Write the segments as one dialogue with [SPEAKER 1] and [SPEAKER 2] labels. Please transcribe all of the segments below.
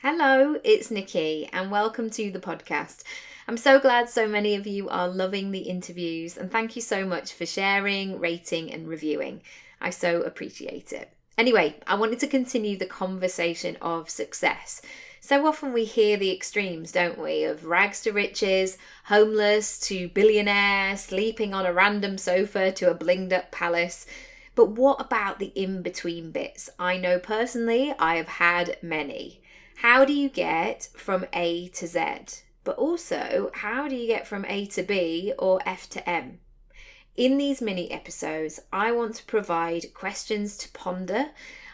[SPEAKER 1] Hello, it's Nikki and welcome to the podcast. I'm so glad so many of you are loving the interviews and thank you so much for sharing, rating and reviewing. I so appreciate it. Anyway, I wanted to continue the conversation of success. So often we hear the extremes, don't we, of rags to riches, homeless to billionaire, sleeping on a random sofa to a blinged up palace. But what about the in-between bits? I know personally I have had many. How do you get from A to Z? But also, how do you get from A to B or F to M? In these mini episodes, I want to provide questions to ponder,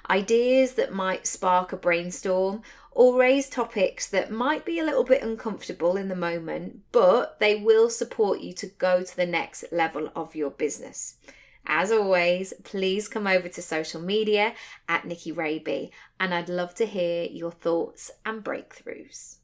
[SPEAKER 1] ideas that might spark a brainstorm, or raise topics that might be a little bit uncomfortable in the moment, but they will support you to go to the next level of your business. As always, please come over to social media at Nicky Raby, and I'd love to hear your thoughts and breakthroughs.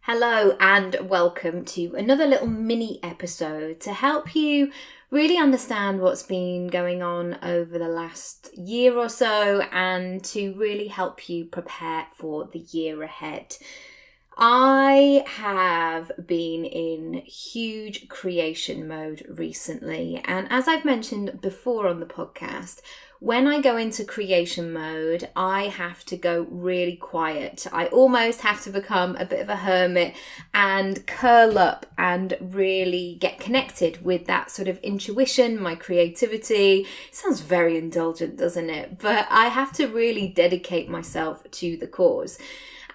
[SPEAKER 1] Hello and welcome to another little mini episode to help you really understand what's been going on over the last year or so and to really help you prepare for the year ahead. I have been in huge creation mode recently, and as I've mentioned before on the podcast, when I go into creation mode, I have to go really quiet. I almost have to become a bit of a hermit and curl up and really get connected with that sort of intuition, my creativity. It sounds very indulgent, doesn't it? But I have to really dedicate myself to the cause.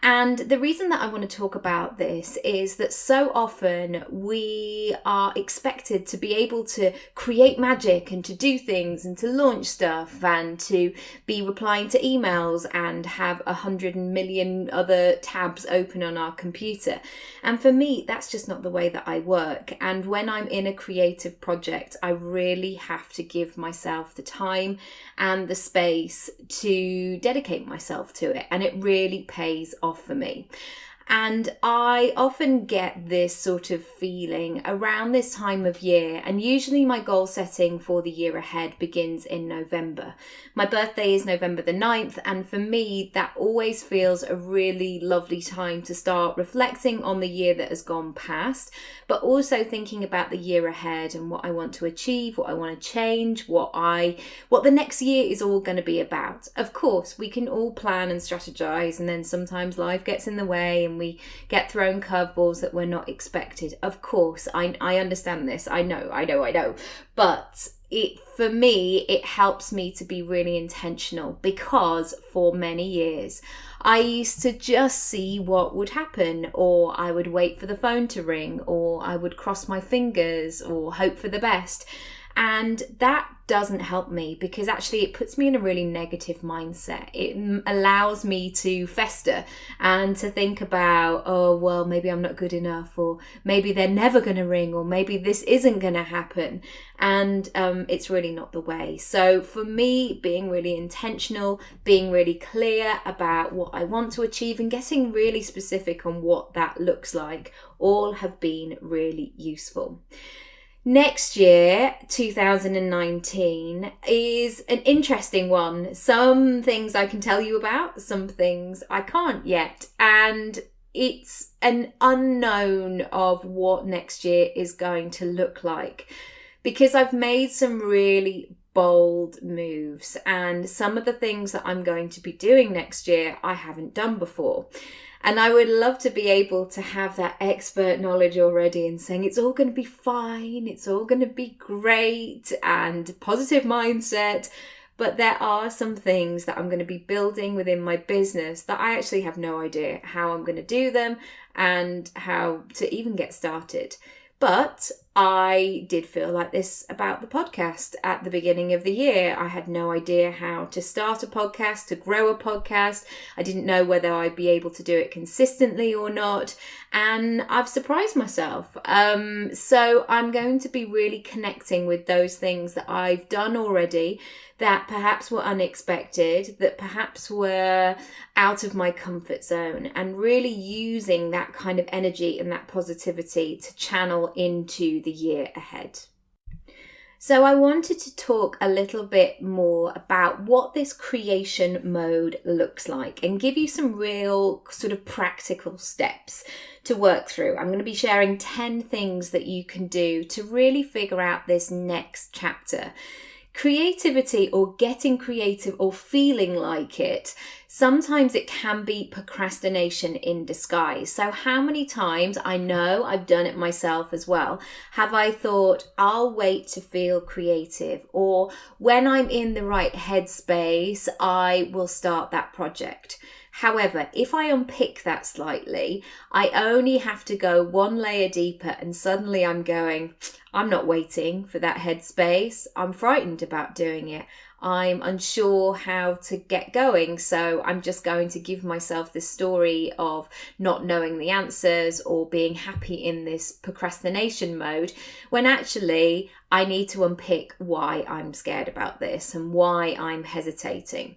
[SPEAKER 1] And the reason that I want to talk about this is that so often we are expected to be able to create magic and to do things and to launch stuff and to be replying to emails and have 100 million other tabs open on our computer. And for me, that's just not the way that I work. And when I'm in a creative project, I really have to give myself the time and the space to dedicate myself to it. And it really pays off for me. And I often get this sort of feeling around this time of year, and usually my goal setting for the year ahead begins in November. My birthday is November the 9th, and for me that always feels a really lovely time to start reflecting on the year that has gone past, but also thinking about the year ahead and what I want to achieve, what I want to change, what the next year is all going to be about. Of course, we can all plan and strategize, and then sometimes life gets in the way and we get thrown curveballs that we're not expected. Of course, I understand this. I know. But for me, it helps me to be really intentional because for many years, I used to just see what would happen, or I would wait for the phone to ring, or I would cross my fingers or hope for the best. And that doesn't help me because actually it puts me in a really negative mindset. It allows me to fester and to think about, oh, well, maybe I'm not good enough, or maybe they're never going to ring, or maybe this isn't going to happen. And it's really not the way. So for me, being really intentional, being really clear about what I want to achieve and getting really specific on what that looks like, all have been really useful. Next year, 2019, is an interesting one. Some things I can tell you about, some things I can't yet. And it's an unknown of what next year is going to look like. Because I've made some really bold moves, and some of the things that I'm going to be doing next year I haven't done before. And I would love to be able to have that expert knowledge already and saying it's all going to be fine, it's all going to be great and positive mindset. But there are some things that I'm going to be building within my business that I actually have no idea how I'm going to do them and how to even get started. But I did feel like this about the podcast at the beginning of the year. I had no idea how to start a podcast, to grow a podcast. I didn't know whether I'd be able to do it consistently or not. And I've surprised myself. So I'm going to be really connecting with those things that I've done already that perhaps were unexpected, that perhaps were out of my comfort zone, and really using that kind of energy and that positivity to channel into the year ahead. So I wanted to talk a little bit more about what this creation mode looks like and give you some real sort of practical steps to work through. I'm going to be sharing 10 things that you can do to really figure out this next chapter. Creativity, or getting creative, or feeling like it, sometimes it can be procrastination in disguise. So how many times, I know I've done it myself as well, have I thought, I'll wait to feel creative, or when I'm in the right headspace, I will start that project. However, if I unpick that slightly, I only have to go one layer deeper and suddenly I'm going, I'm not waiting for that headspace. I'm frightened about doing it. I'm unsure how to get going. So I'm just going to give myself this story of not knowing the answers or being happy in this procrastination mode, when actually I need to unpick why I'm scared about this and why I'm hesitating.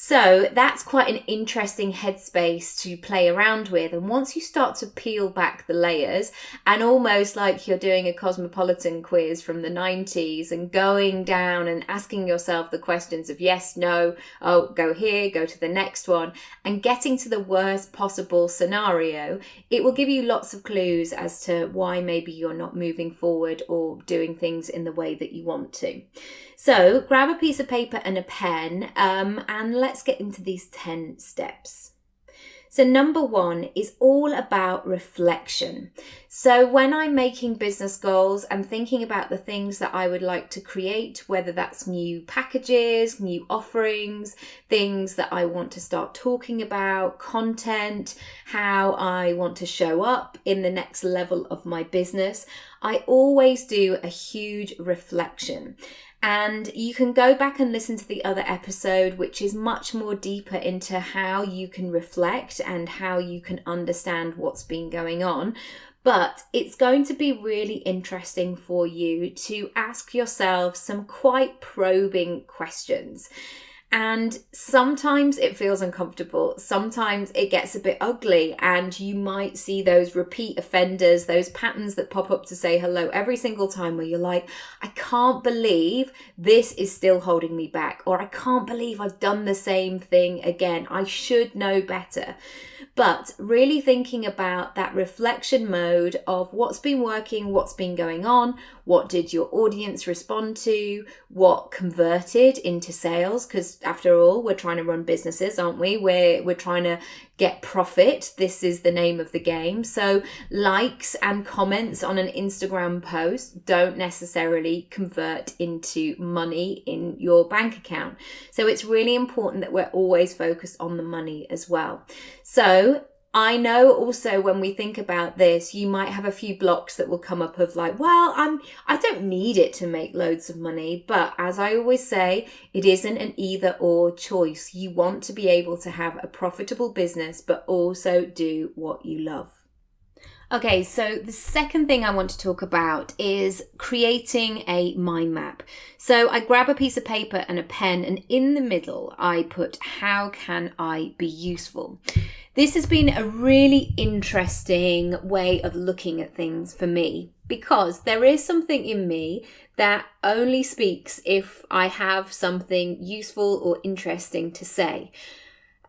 [SPEAKER 1] So that's quite an interesting headspace to play around with. And once you start to peel back the layers, and almost like you're doing a Cosmopolitan quiz from the 90s and going down and asking yourself the questions of yes, no, oh, go here, go to the next one, and getting to the worst possible scenario, it will give you lots of clues as to why maybe you're not moving forward or doing things in the way that you want to. So grab a piece of paper and a pen, and let's get into these 10 steps. So number 1 is all about reflection. So when I'm making business goals, I'm thinking about the things that I would like to create, whether that's new packages, new offerings, things that I want to start talking about, content, how I want to show up in the next level of my business. I always do a huge reflection. And you can go back and listen to the other episode, which is much more deeper into how you can reflect and how you can understand what's been going on. But it's going to be really interesting for you to ask yourself some quite probing questions. And sometimes it feels uncomfortable. Sometimes it gets a bit ugly, and you might see those repeat offenders, those patterns that pop up to say hello every single time, where you're like, I can't believe this is still holding me back, or I can't believe I've done the same thing again. I should know better. But really thinking about that reflection mode of what's been working, what's been going on, what did your audience respond to, what converted into sales, because after all, we're trying to run businesses, aren't we? We're trying to get profit. This is the name of the game. So likes and comments on an Instagram post don't necessarily convert into money in your bank account. So it's really important that we're always focused on the money as well. So I know also when we think about this, you might have a few blocks that will come up of like, well, I don't need it to make loads of money. But as I always say, it isn't an either or choice. You want to be able to have a profitable business, but also do what you love. Okay, so the second thing I want to talk about is creating a mind map. So I grab a piece of paper and a pen, and in the middle, I put, how can I be useful? This has been a really interesting way of looking at things for me, because there is something in me that only speaks if I have something useful or interesting to say.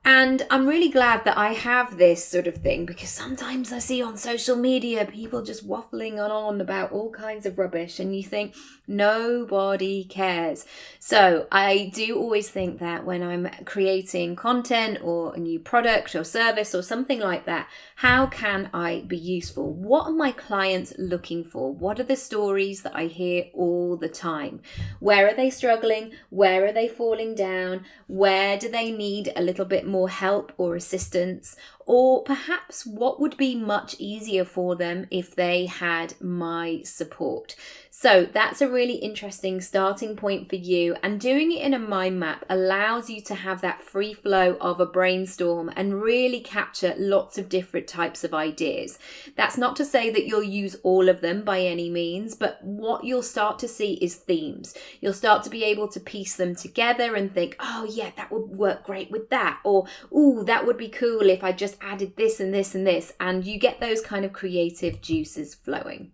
[SPEAKER 1] And I'm really glad that I have this sort of thing, because sometimes I see on social media people just waffling on about all kinds of rubbish, and you think nobody cares. So I do always think that when I'm creating content or a new product or service or something like that, how can I be useful? What are my clients looking for? What are the stories that I hear all the time? Where are they struggling? Where are they falling down? Where do they need a little bit more help or assistance? Or perhaps what would be much easier for them if they had my support? So that's a really interesting starting point for you, and doing it in a mind map allows you to have that free flow of a brainstorm and really capture lots of different types of ideas. That's not to say that you'll use all of them by any means, but what you'll start to see is themes. You'll start to be able to piece them together and think, oh yeah, that would work great with that, or ooh, that would be cool if I just added this and this and this, and you get those kind of creative juices flowing.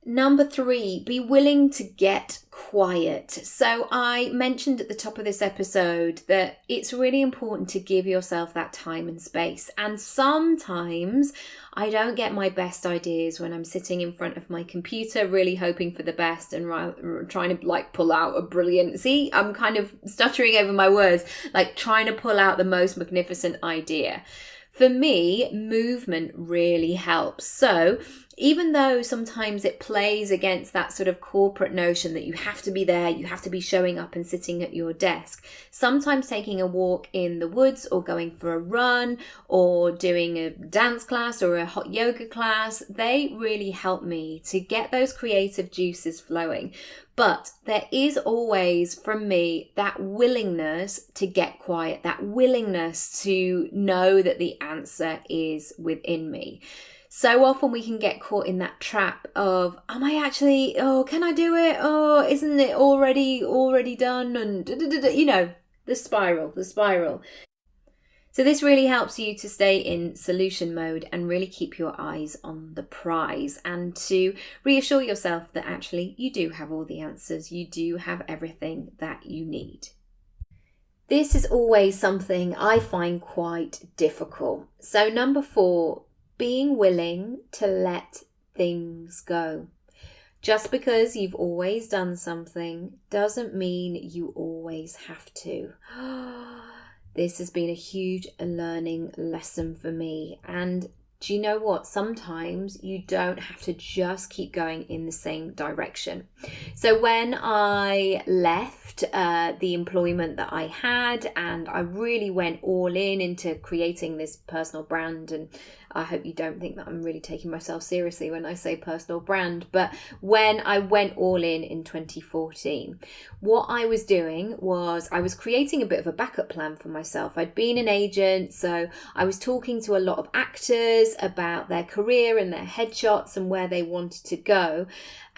[SPEAKER 1] Number 3, be willing to get quiet. So I mentioned at the top of this episode that it's really important to give yourself that time and space. And sometimes I don't get my best ideas when I'm sitting in front of my computer, really hoping for the best and trying to pull out a brilliant, see, I'm kind of stuttering over my words, trying to pull out the most magnificent idea. For me, movement really helps. So even though sometimes it plays against that sort of corporate notion that you have to be there, you have to be showing up and sitting at your desk, sometimes taking a walk in the woods or going for a run or doing a dance class or a hot yoga class, they really help me to get those creative juices flowing. But there is always, from me, that willingness to get quiet, that willingness to know that the answer is within me. So often we can get caught in that trap of, can I do it? Oh, isn't it already done? And, the spiral. So this really helps you to stay in solution mode and really keep your eyes on the prize and to reassure yourself that actually you do have all the answers. You do have everything that you need. This is always something I find quite difficult. So number 4, being willing to let things go. Just because you've always done something doesn't mean you always have to. This has been a huge learning lesson for me. And do you know what? Sometimes you don't have to just keep going in the same direction. So when I left the employment that I had and I really went all in into creating this personal brand, and I hope you don't think that I'm really taking myself seriously when I say personal brand, but when I went all in 2014, what I was doing was I was creating a bit of a backup plan for myself. I'd been an agent, so I was talking to a lot of actors about their career and their headshots and where they wanted to go,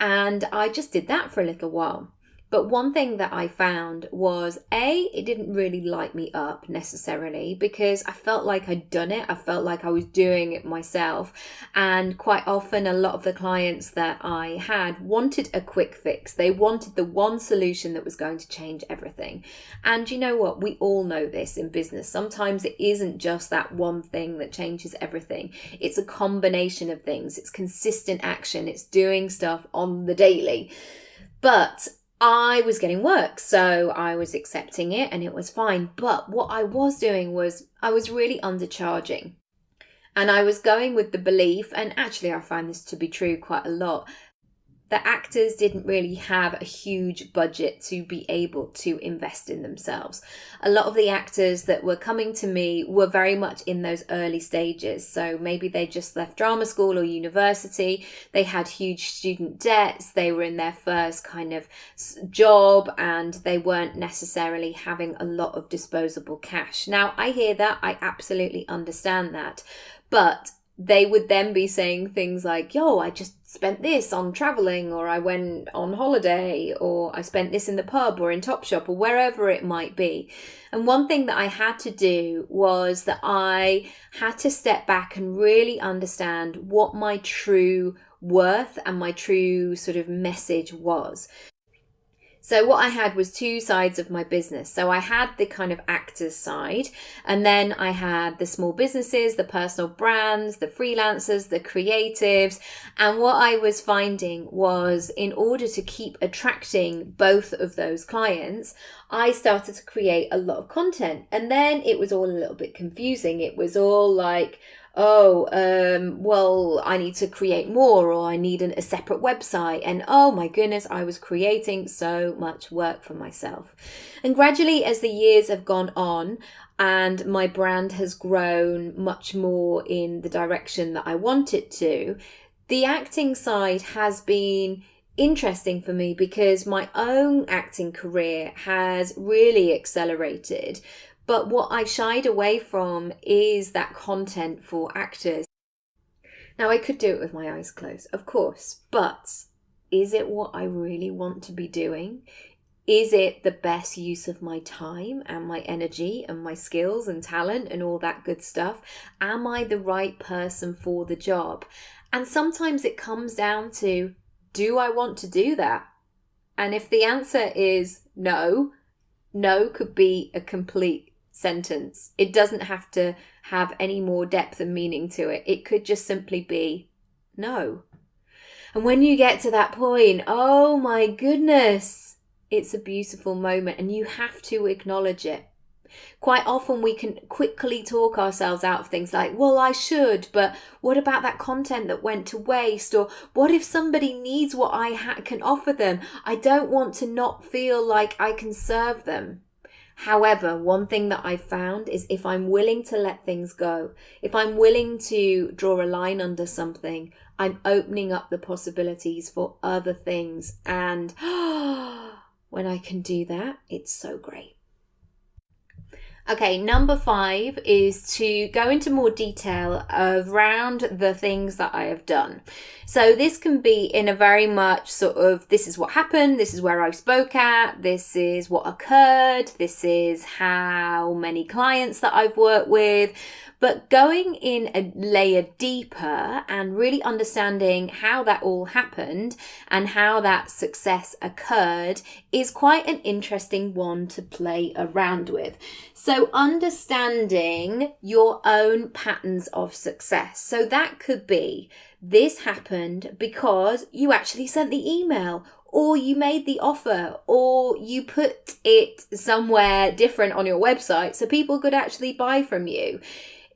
[SPEAKER 1] and I just did that for a little while. But one thing that I found was, it didn't really light me up necessarily because I felt like I'd done it. I felt like I was doing it myself. And quite often, a lot of the clients that I had wanted a quick fix. They wanted the one solution that was going to change everything. And you know what? We all know this in business. Sometimes it isn't just that one thing that changes everything. It's a combination of things. It's consistent action. It's doing stuff on the daily. But I was getting work, so I was accepting it and it was fine. But what I was doing was I was really undercharging. And I was going with the belief, and actually I find this to be true quite a lot, that actors didn't really have a huge budget to be able to invest in themselves. A lot of the actors that were coming to me were very much in those early stages. So maybe they just left drama school or university. They had huge student debts. They were in their first kind of job and they weren't necessarily having a lot of disposable cash. Now, I hear that. I absolutely understand that. But they would then be saying things like, I just spent this on traveling, or I went on holiday, or I spent this in the pub or in Topshop or wherever it might be. And one thing that I had to do was that I had to step back and really understand what my true worth and my true sort of message was. So what I had was two sides of my business. So I had the kind of actors side, and then I had the small businesses, the personal brands, the freelancers, the creatives. And what I was finding was, in order to keep attracting both of those clients, I started to create a lot of content. And then it was all a little bit confusing. It was all like, I need to create more, or I need a separate website. And oh my goodness, I was creating so much work for myself. And gradually, as the years have gone on and my brand has grown much more in the direction that I want it to, the acting side has been interesting for me because my own acting career has really accelerated. But what I've shied away from is that content for actors. Now, I could do it with my eyes closed, of course, but is it what I really want to be doing? Is it the best use of my time and my energy and my skills and talent and all that good stuff? Am I the right person for the job? And sometimes it comes down to, do I want to do that? And if the answer is no, no could be a complete sentence. It doesn't have to have any more depth and meaning to it. It could just simply be no. And when you get to that point, oh my goodness, it's a beautiful moment and you have to acknowledge it. Quite often we can quickly talk ourselves out of things like, well, I should, but what about that content that went to waste? Or what if somebody needs what I can offer them? I don't want to not feel like I can serve them. However, one thing that I've found is if I'm willing to let things go, if I'm willing to draw a line under something, I'm opening up the possibilities for other things. And when I can do that, it's so great. Okay, number 5 is to go into more detail around the things that I have done. So this can be in a very much sort of, this is what happened, this is where I spoke at, this is what occurred, this is how many clients that I've worked with. But going in a layer deeper and really understanding how that all happened and how that success occurred is quite an interesting one to play around with. So understanding your own patterns of success. So that could be, this happened because you actually sent the email, or you made the offer, or you put it somewhere different on your website so people could actually buy from you.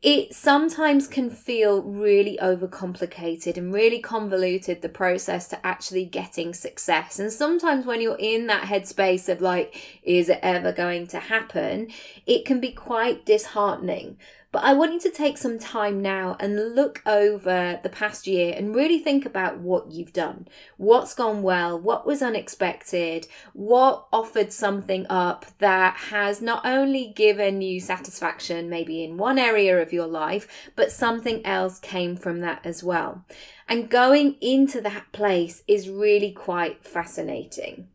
[SPEAKER 1] It sometimes can feel really overcomplicated and really convoluted, the process to actually getting success. And sometimes when you're in that headspace of like, is it ever going to happen? It can be quite disheartening. But I want you to take some time now and look over the past year and really think about what you've done. What's gone well? What was unexpected? What offered something up that has not only given you satisfaction maybe in one area of your life, but something else came from that as well. And going into that place is really quite fascinating.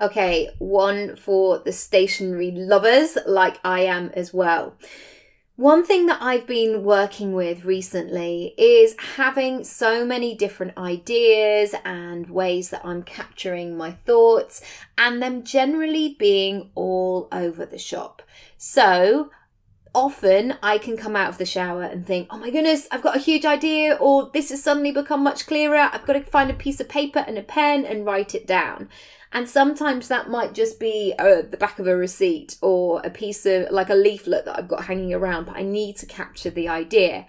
[SPEAKER 1] Okay, one for the stationery lovers like I am as well. One thing that I've been working with recently is having so many different ideas and ways that I'm capturing my thoughts, and them generally being all over the shop. So often I can come out of the shower and think, oh my goodness, I've got a huge idea, or this has suddenly become much clearer. I've got to find a piece of paper and a pen and write it down. And sometimes that might just be the back of a receipt or a piece of like a leaflet that I've got hanging around, but I need to capture the idea.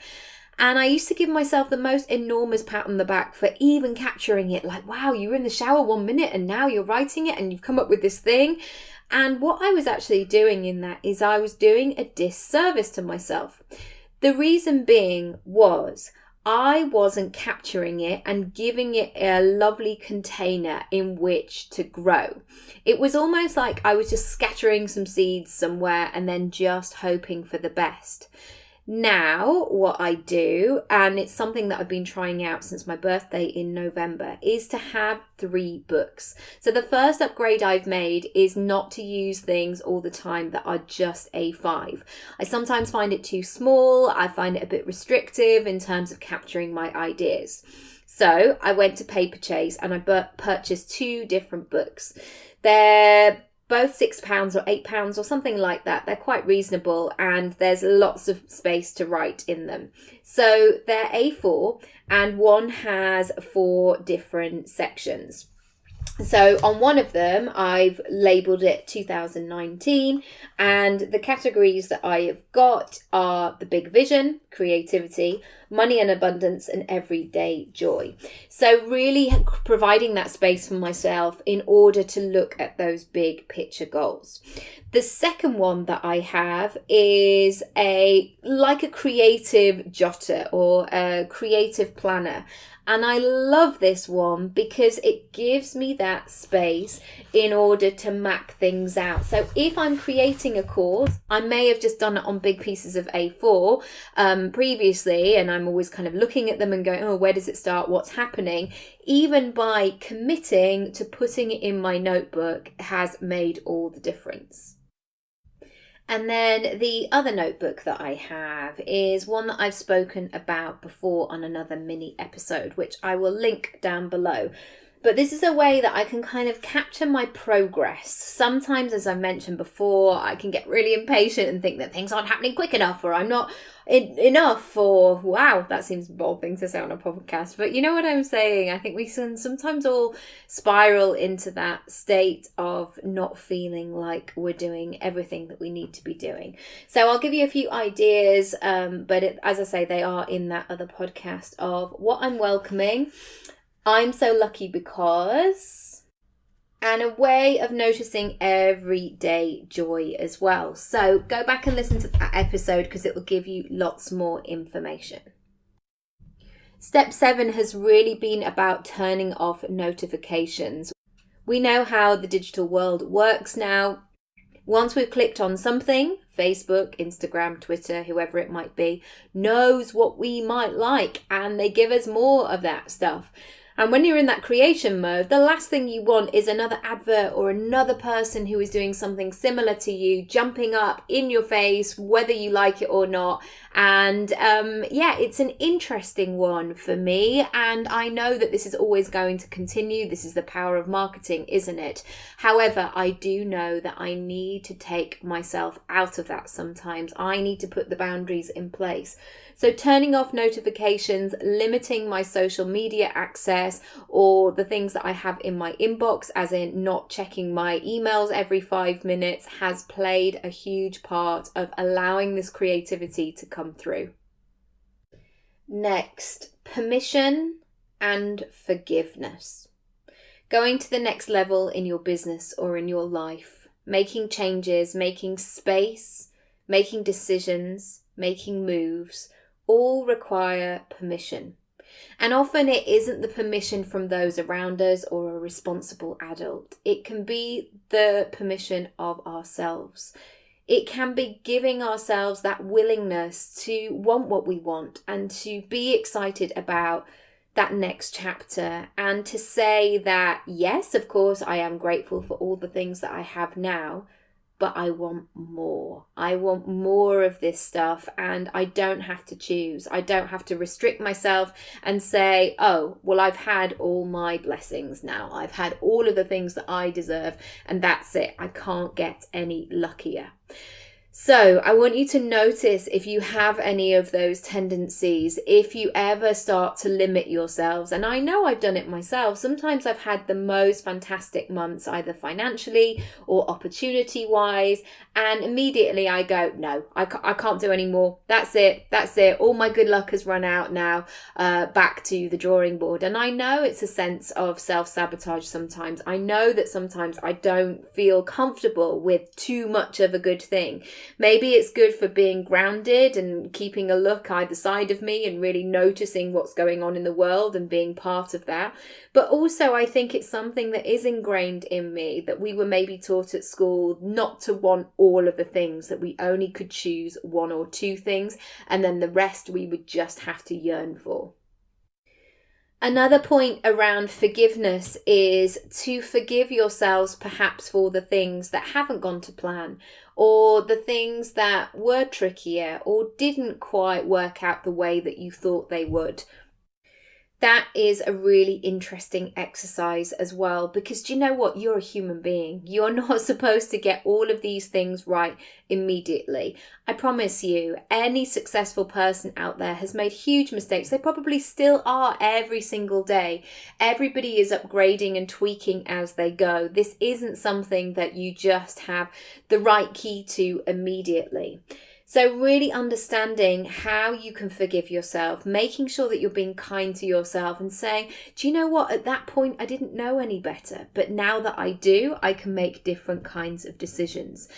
[SPEAKER 1] And I used to give myself the most enormous pat on the back for even capturing it. Like, wow, you were in the shower 1 minute and now you're writing it and you've come up with this thing. And what I was actually doing in that is I was doing a disservice to myself. The reason being was I wasn't capturing it and giving it a lovely container in which to grow. It was almost like I was just scattering some seeds somewhere and then just hoping for the best. Now, what I do, and it's something that I've been trying out since my birthday in November, is to have 3 books. So the first upgrade I've made is not to use things all the time that are just A5. I sometimes find it too small. I find it a bit restrictive in terms of capturing my ideas. So I went to Paperchase and I purchased 2 different books. They're both £6 or £8 or something like that. They're quite reasonable and there's lots of space to write in them. So they're A4 and one has 4 different sections. So on one of them, I've labelled it 2019, and the categories that I have got are the big vision, creativity, money and abundance, and everyday joy. So really providing that space for myself in order to look at those big picture goals. The second one that I have is like a creative jotter or a creative planner. And I love this one because it gives me that space in order to map things out. So if I'm creating a course, I may have just done it on big pieces of A4 previously, and I'm always kind of looking at them and going, oh, where does it start? What's happening? Even by committing to putting it in my notebook has made all the difference. And then the other notebook that I have is one that I've spoken about before on another mini episode, which I will link down below. But this is a way that I can kind of capture my progress. Sometimes, as I mentioned before, I can get really impatient and think that things aren't happening quick enough, or I'm not enough, or wow, that seems a bold thing to say on a podcast. But you know what I'm saying? I think we can sometimes all spiral into that state of not feeling like we're doing everything that we need to be doing. So I'll give you a few ideas, but as I say, they are in that other podcast of what I'm welcoming. I'm so lucky because, and a way of noticing everyday joy as well. So go back and listen to that episode because it will give you lots more information. Step 7 has really been about turning off notifications. We know how the digital world works now. Once we've clicked on something, Facebook, Instagram, Twitter, whoever it might be, knows what we might like, and they give us more of that stuff. And when you're in that creation mode, the last thing you want is another advert or another person who is doing something similar to you jumping up in your face, whether you like it or not. And it's an interesting one for me. And I know that this is always going to continue. This is the power of marketing, isn't it? However, I do know that I need to take myself out of that sometimes. I need to put the boundaries in place. So turning off notifications, limiting my social media access, or the things that I have in my inbox, as in not checking my emails every 5 minutes, has played a huge part of allowing this creativity to come through. Next, permission and forgiveness. Going to the next level in your business or in your life, making changes, making space, making decisions, making moves, all require permission. And often it isn't the permission from those around us or a responsible adult. It can be the permission of ourselves. It can be giving ourselves that willingness to want what we want and to be excited about that next chapter, and to say that, yes, of course, I am grateful for all the things that I have now, but I want more. I want more of this stuff, and I don't have to choose. I don't have to restrict myself and say, oh, well, I've had all my blessings now. I've had all of the things that I deserve, and that's it. I can't get any luckier. So I want you to notice if you have any of those tendencies, if you ever start to limit yourselves. And I know I've done it myself. Sometimes I've had the most fantastic months, either financially or opportunity wise. And immediately I go, no, I can't do any more. That's it. All my good luck has run out now. Back to the drawing board. And I know it's a sense of self-sabotage sometimes. I know that sometimes I don't feel comfortable with too much of a good thing. Maybe it's good for being grounded and keeping a look either side of me and really noticing what's going on in the world and being part of that. But also I think it's something that is ingrained in me, that we were maybe taught at school not to want all of the things, that we only could choose one or two things, and then the rest we would just have to yearn for. Another point around forgiveness is to forgive yourselves perhaps for the things that haven't gone to plan, or the things that were trickier or didn't quite work out the way that you thought they would. That is a really interesting exercise as well, because do you know what? You're a human being. You're not supposed to get all of these things right immediately. I promise you, any successful person out there has made huge mistakes. They probably still are every single day. Everybody is upgrading and tweaking as they go. This isn't something that you just have the right key to immediately. So really understanding how you can forgive yourself, making sure that you're being kind to yourself and saying, do you know what? At that point, I didn't know any better, but now that I do, I can make different kinds of decisions.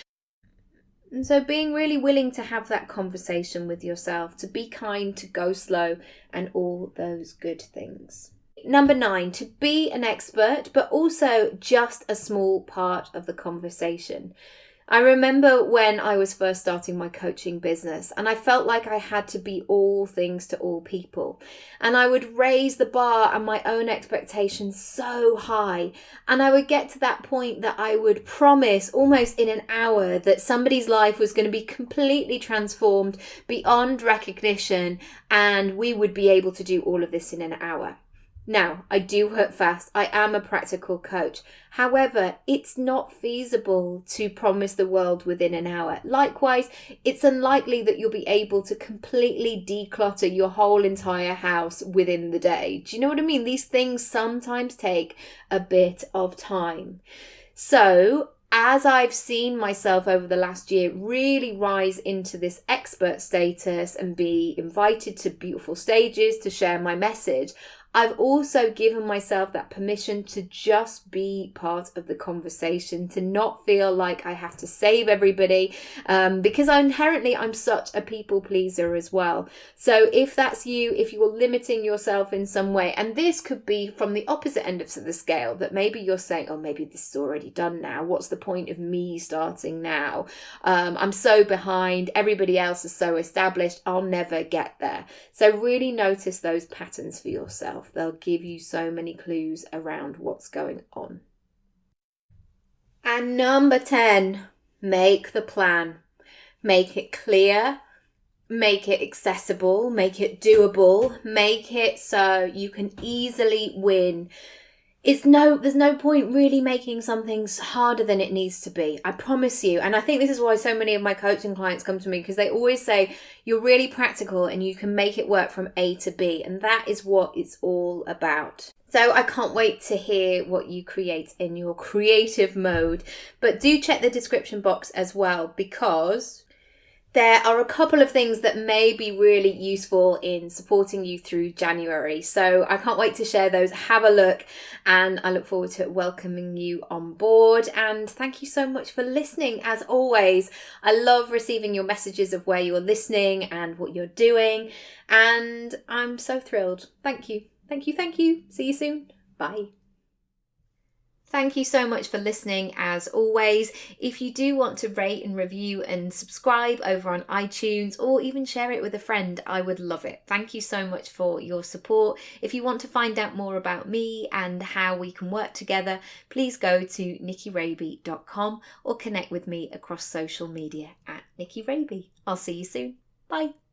[SPEAKER 1] And so being really willing to have that conversation with yourself, to be kind, to go slow, and all those good things. Number 9, to be an expert, but also just a small part of the conversation. I remember when I was first starting my coaching business and I felt like I had to be all things to all people. And I would raise the bar and my own expectations so high. And I would get to that point that I would promise almost in an hour that somebody's life was going to be completely transformed beyond recognition and we would be able to do all of this in an hour. Now, I do work fast. I am a practical coach. However, it's not feasible to promise the world within an hour. Likewise, it's unlikely that you'll be able to completely declutter your whole entire house within the day. Do you know what I mean? These things sometimes take a bit of time. So, as I've seen myself over the last year really rise into this expert status and be invited to beautiful stages to share my message, I've also given myself that permission to just be part of the conversation, to not feel like I have to save everybody, because I'm such a people pleaser as well. So if that's you, if you're limiting yourself in some way, and this could be from the opposite end of the scale, that maybe you're saying, oh, maybe this is already done now. What's the point of me starting now? I'm so behind. Everybody else is so established. I'll never get there. So really notice those patterns for yourself. They'll give you so many clues around what's going on. And number 10, make the plan. Make it clear, make it accessible, make it doable, make it so you can easily win. There's no point really making something harder than it needs to be. I promise you. And I think this is why so many of my coaching clients come to me, because they always say you're really practical and you can make it work from A to B. And that is what it's all about. So I can't wait to hear what you create in your creative mode. But do check the description box as well, because there are a couple of things that may be really useful in supporting you through January. So I can't wait to share those. Have a look, and I look forward to welcoming you on board. And thank you so much for listening. As always, I love receiving your messages of where you're listening and what you're doing. And I'm so thrilled. Thank you. Thank you. Thank you. See you soon. Bye. Thank you so much for listening as always. If you do want to rate and review and subscribe over on iTunes, or even share it with a friend, I would love it. Thank you so much for your support. If you want to find out more about me and how we can work together, please go to nickyraby.com or connect with me across social media at Nicky Raby. I'll see you soon. Bye.